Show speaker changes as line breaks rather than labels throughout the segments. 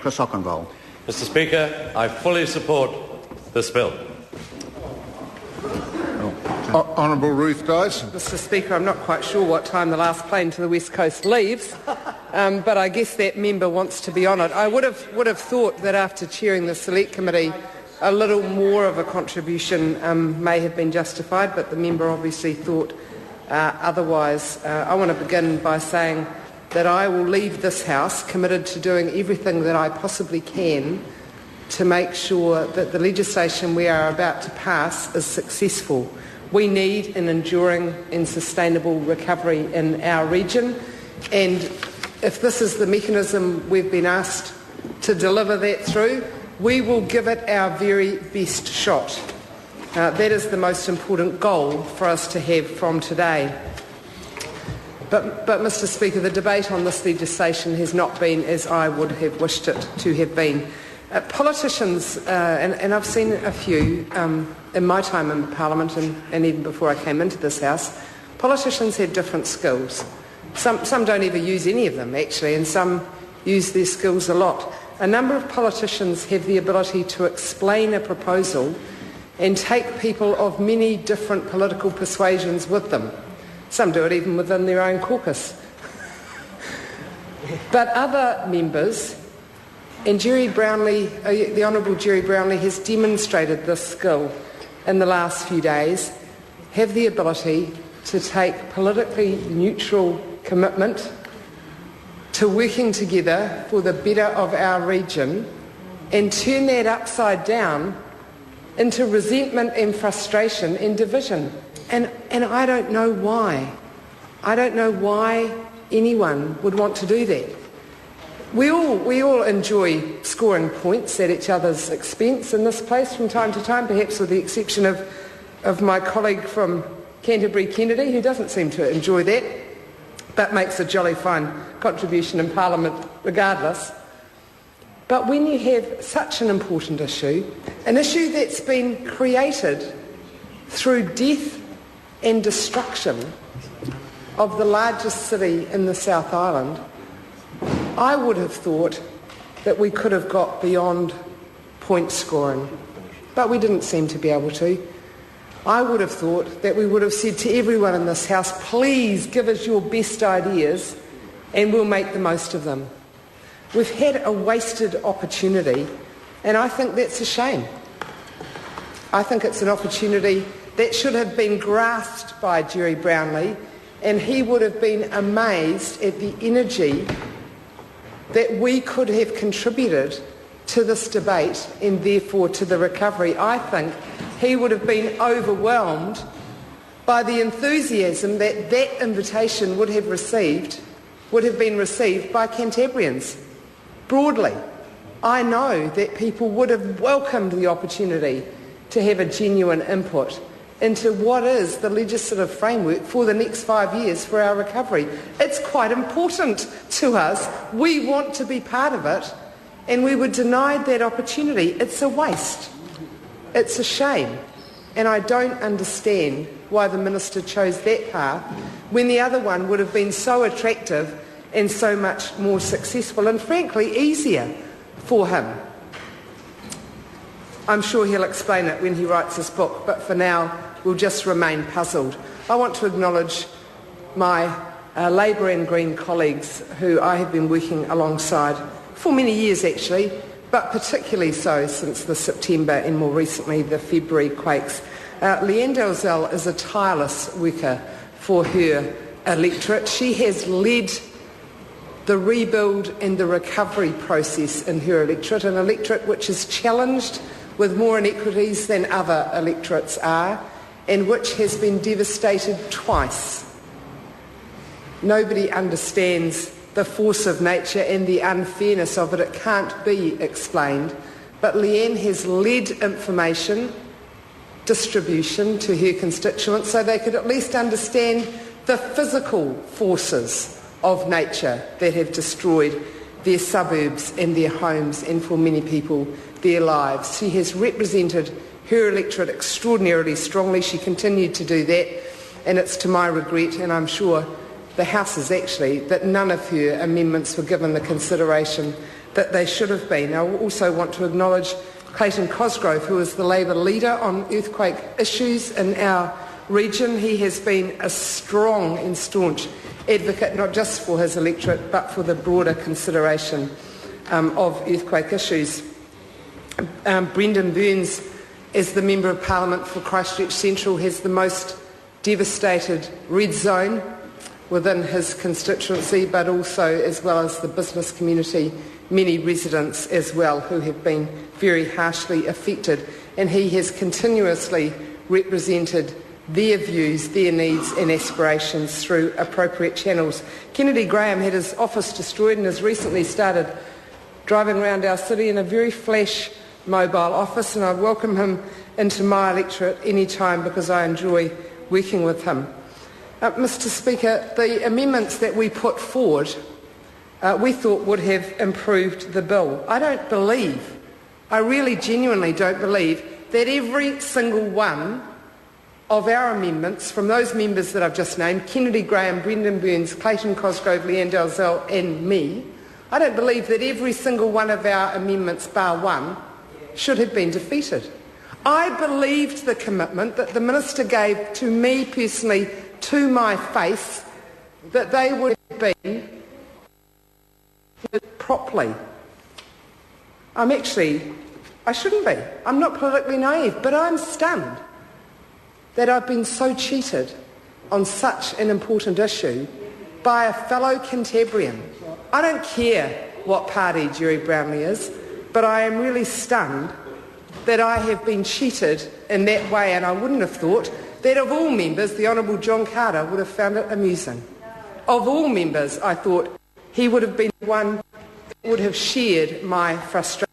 Chris Ockenvall.
Mr Speaker, I fully support this bill.
Honourable Ruth Dice.
Mr Speaker, I'm not quite sure what time the last plane to the West Coast leaves, but I guess that member wants to be on it. I would have thought that after chairing the Select Committee, a little more of a contribution may have been justified, but the member obviously thought otherwise. I want to begin by saying that I will leave this House committed to doing everything that I possibly can to make sure that the legislation we are about to pass is successful. We need an enduring and sustainable recovery in our region, and if this is the mechanism we've been asked to deliver that through, we will give it our very best shot. That is the most important goal for us to have from today. But Mr Speaker, the debate on this legislation has not been as I would have wished it to have been. Politicians, and I've seen a few in my time in Parliament and even before I came into this House, politicians have different skills. Some don't ever use any of them, actually, and some use their skills a lot. A number of politicians have the ability to explain a proposal and take people of many different political persuasions with them. Some do it even within their own caucus. But other members, and the Honourable Jerry Brownlee has demonstrated this skill in the last few days, have the ability to take politically neutral commitment to working together for the better of our region and turn that upside down into resentment and frustration and division. And I don't know why. I don't know why anyone would want to do that. We all enjoy scoring points at each other's expense in this place from time to time, perhaps with the exception of my colleague from Canterbury, Kennedy, who doesn't seem to enjoy that, but makes a jolly fine contribution in Parliament regardless. But when you have such an important issue, an issue that's been created through death and destruction of the largest city in the South Island, I would have thought that we could have got beyond point scoring, but we didn't seem to be able to. I would have thought that we would have said to everyone in this House, please give us your best ideas and we'll make the most of them. We've had a wasted opportunity, and I think that's a shame. I think it's an opportunity that should have been grasped by Jerry Brownlee, and he would have been amazed at the energy that we could have contributed to this debate and therefore to the recovery. I think he would have been overwhelmed by the enthusiasm that that invitation would have been received by Cantabrians broadly. I know that people would have welcomed the opportunity to have a genuine input into what is the legislative framework for the next 5 years for our recovery. It's quite important to us. We want to be part of it, and we were denied that opportunity. It's a waste. It's a shame. And I don't understand why the Minister chose that path when the other one would have been so attractive and so much more successful and frankly easier for him. I'm sure he'll explain it when he writes his book, but for now we'll just remain puzzled. I want to acknowledge my Labour and Green colleagues who I have been working alongside for many years actually, but particularly so since the September and more recently the February quakes. Leanne Dalzell is a tireless worker for her electorate. She has led the rebuild and the recovery process in her electorate, an electorate which is challenged with more inequities than other electorates are, and which has been devastated twice. Nobody understands the force of nature and the unfairness of it. It can't be explained. But Leanne has led information distribution to her constituents so they could at least understand the physical forces of nature that have destroyed their suburbs and their homes and for many people their lives. She has represented her electorate extraordinarily strongly. She continued to do that, and it's to my regret, and I'm sure the House's actually, that none of her amendments were given the consideration that they should have been. I also want to acknowledge Clayton Cosgrove, who is the Labour leader on earthquake issues in our region. He has been a strong and staunch advocate, not just for his electorate, but for the broader consideration of earthquake issues. Brendan Burns, as the Member of Parliament for Christchurch Central, has the most devastated red zone within his constituency, but also, as well as the business community, many residents as well who have been very harshly affected. And he has continuously represented their views, their needs and aspirations through appropriate channels. Kennedy Graham had his office destroyed and has recently started driving around our city in a very flash mobile office, and I welcome him into my electorate any time because I enjoy working with him. Mr. Speaker, the amendments that we put forward we thought would have improved the bill. I really genuinely don't believe that every single one of our amendments, from those members that I've just named, Kennedy Graham, Brendan Burns, Clayton Cosgrove, Leanne Dalzell and me, I don't believe that every single one of our amendments, bar one, should have been defeated. I believed the commitment that the Minister gave to me personally, to my face, that they would have been properly. I shouldn't be. I'm not politically naive, but I'm stunned that I've been so cheated on such an important issue by a fellow Canterburyan. I don't care what party Jerry Brownlee is, but I am really stunned that I have been cheated in that way, and I wouldn't have thought that of all members, the Honourable John Carter would have found it amusing. Of all members, I thought he would have been one that would have shared my frustration.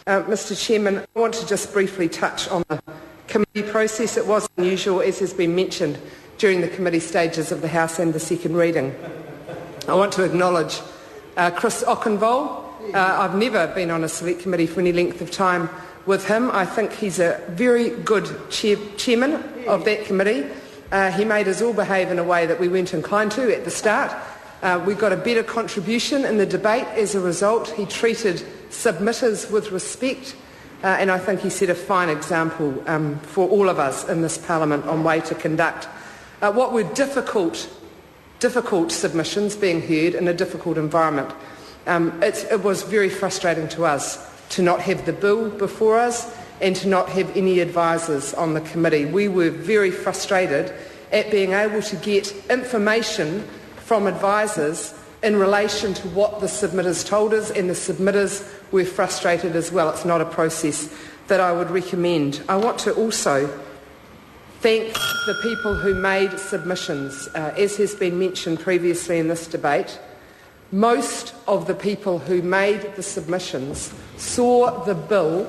Mr. Chairman, I want to just briefly touch on the committee process. It was unusual, as has been mentioned, during the committee stages of the House and the second reading. I want to acknowledge Chris Okenvold. I've never been on a select committee for any length of time with him. I think he's a very good chairman of that committee. He made us all behave in a way that we weren't inclined to at the start. We got a better contribution in the debate as a result. He treated submitters with respect, and I think he set a fine example for all of us in this Parliament on way to conduct what were difficult submissions being heard in a difficult environment. It was very frustrating to us to not have the bill before us and to not have any advisers on the committee. We were very frustrated at being able to get information from advisers in relation to what the submitters told us, and the submitters were frustrated as well. It's not a process that I would recommend. I want to also thank the people who made submissions. As has been mentioned previously in this debate, most of the people who made the submissions saw the bill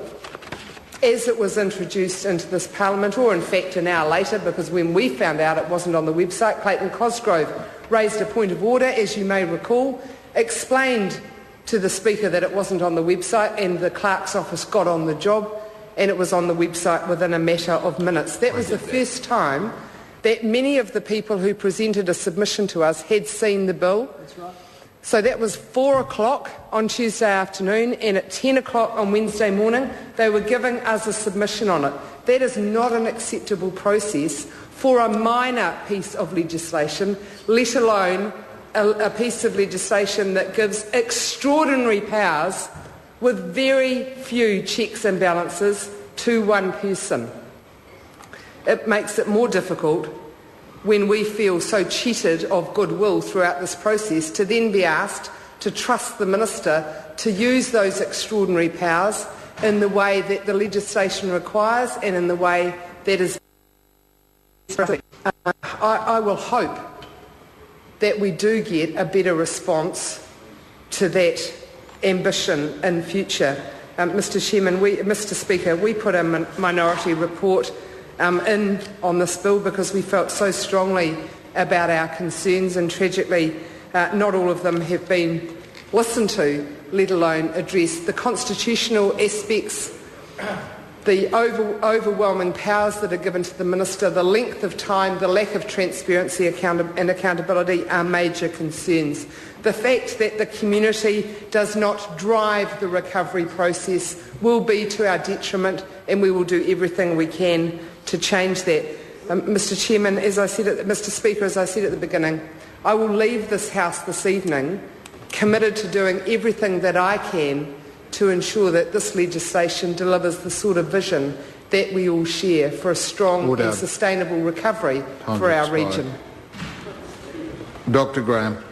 as it was introduced into this Parliament, or in fact an hour later, because when we found out it wasn't on the website, Clayton Cosgrove raised a point of order, as you may recall, explained to the Speaker that it wasn't on the website, and the Clerk's office got on the job, and it was on the website within a matter of minutes. That was the first time that many of the people who presented a submission to us had seen the bill. That's right. So that was 4 o'clock on Tuesday afternoon, and at 10 o'clock on Wednesday morning they were giving us a submission on it. That is not an acceptable process for a minor piece of legislation, let alone a piece of legislation that gives extraordinary powers with very few checks and balances to one person. It makes it more difficult when we feel so cheated of goodwill throughout this process to then be asked to trust the Minister to use those extraordinary powers in the way that the legislation requires and in the way that is. I will hope that we do get a better response to that ambition in future. Mr. Speaker, we put a minority report in on this bill because we felt so strongly about our concerns, and tragically not all of them have been listened to, let alone addressed. The constitutional aspects the overwhelming powers that are given to the Minister, the length of time, the lack of transparency and accountability are major concerns. The fact that the community does not drive the recovery process will be to our detriment, and we will do everything we can to change that. Mr. Speaker, as I said at the beginning, I will leave this House this evening committed to doing everything that I can to ensure that this legislation delivers the sort of vision that we all share for a strong and sustainable recovery for our region.
Dr. Graham.